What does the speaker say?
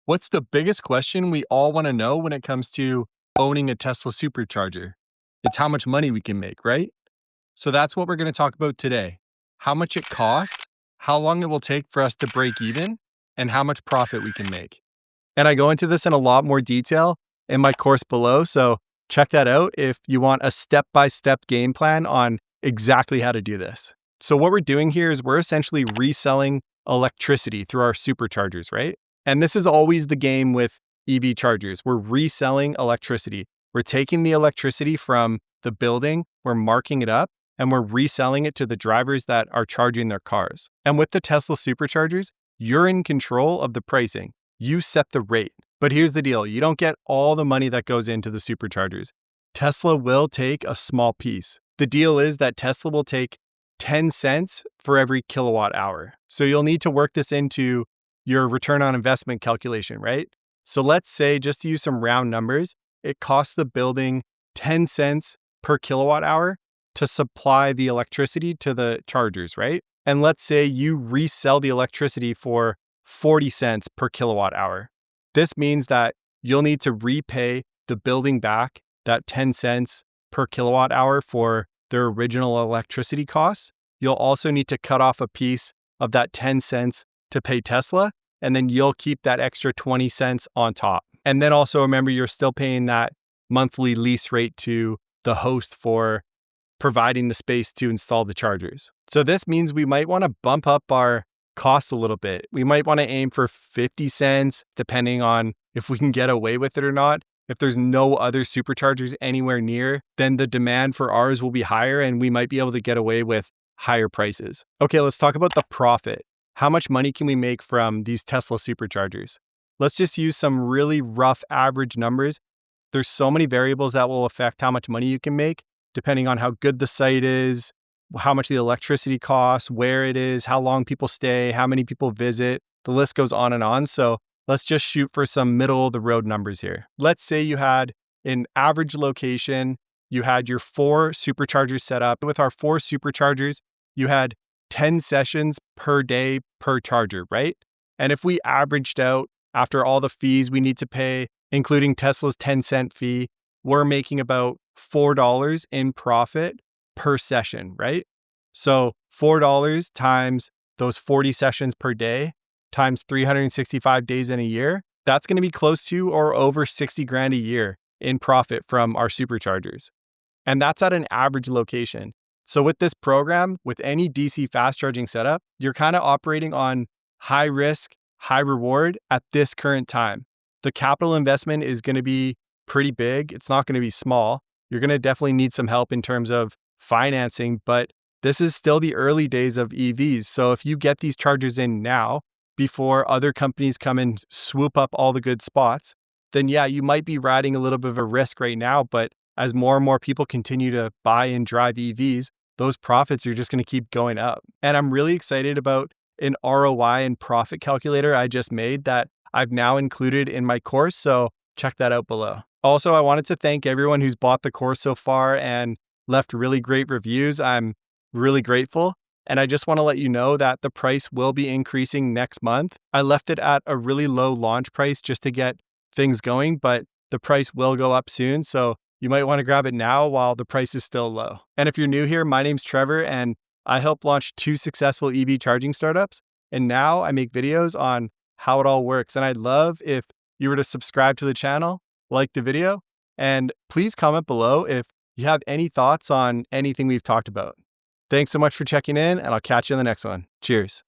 What's the biggest question we all want to know when it comes to owning a Tesla Supercharger? It's how much money we can make, right? So that's what we're going to talk about today. How much it costs, how long it will take for us to break even, and how much profit we can make. And I go into this in a lot more detail in my course below. So check that out if you want a step-by-step game plan on exactly how to do this. So what we're doing here is we're essentially reselling electricity through our superchargers, right? And this is always the game with EV chargers. We're reselling electricity. We're taking the electricity from the building, we're marking it up, and we're reselling it to the drivers that are charging their cars. And with the Tesla Superchargers, you're in control of the pricing. You set the rate. But here's the deal. You don't get all the money that goes into the superchargers. Tesla will take a small piece. The deal is that Tesla will take 10 cents for every kilowatt hour. So you'll need to work this into your return on investment calculation, right? So let's say, just to use some round numbers, it costs the building 10 cents per kilowatt hour to supply the electricity to the chargers, right? And let's say you resell the electricity for 40 cents per kilowatt hour. This means that you'll need to repay the building back that 10 cents per kilowatt hour for their original electricity costs. You'll also need to cut off a piece of that 10 cents to pay Tesla, and then you'll keep that extra 20 cents on top. And then also remember, you're still paying that monthly lease rate to the host for providing the space to install the chargers. So this means we might want to bump up our costs a little bit. We might want to aim for 50 cents, depending on if we can get away with it or not. If there's no other superchargers anywhere near, then the demand for ours will be higher and we might be able to get away with higher prices. Okay, let's talk about the profit. How much money can we make from these Tesla Superchargers? Let's just use some really rough average numbers. There's so many variables that will affect how much money you can make, depending on how good the site is, how much the electricity costs, where it is, how long people stay, how many people visit. The list goes on and on. So let's just shoot for some middle of the road numbers here. Let's say you had an average location, you had your 4 superchargers set up. With our 4 superchargers, you had 10 sessions per day per charger, right? And if we averaged out after all the fees we need to pay, including Tesla's 10-cent fee, we're making about $4 in profit per session, right? So $4 times those 40 sessions per day times 365 days in a year, that's going to be close to or over 60 grand a year in profit from our superchargers. And that's at an average location. So with this program, with any DC fast charging setup, you're kind of operating on high risk, high reward at this current time. The capital investment is going to be pretty big. It's not going to be small. You're going to definitely need some help in terms of financing, but this is still the early days of EVs. So if you get these chargers in now, before other companies come and swoop up all the good spots, then yeah, you might be riding a little bit of a risk right now, but as more and more people continue to buy and drive EVs, those profits are just going to keep going up. And I'm really excited about an ROI and profit calculator I just made that I've now included in my course. So check that out below. Also, I wanted to thank everyone who's bought the course so far and left really great reviews. I'm really grateful. And I just want to let you know that the price will be increasing next month. I left it at a really low launch price just to get things going, but the price will go up soon. So you might want to grab it now while the price is still low. And if you're new here, my name's Trevor and I helped launch 2 successful EV charging startups. And now I make videos on how it all works. And I'd love if you were to subscribe to the channel, like the video, and please comment below if you have any thoughts on anything we've talked about. Thanks so much for checking in, and I'll catch you in the next one. Cheers.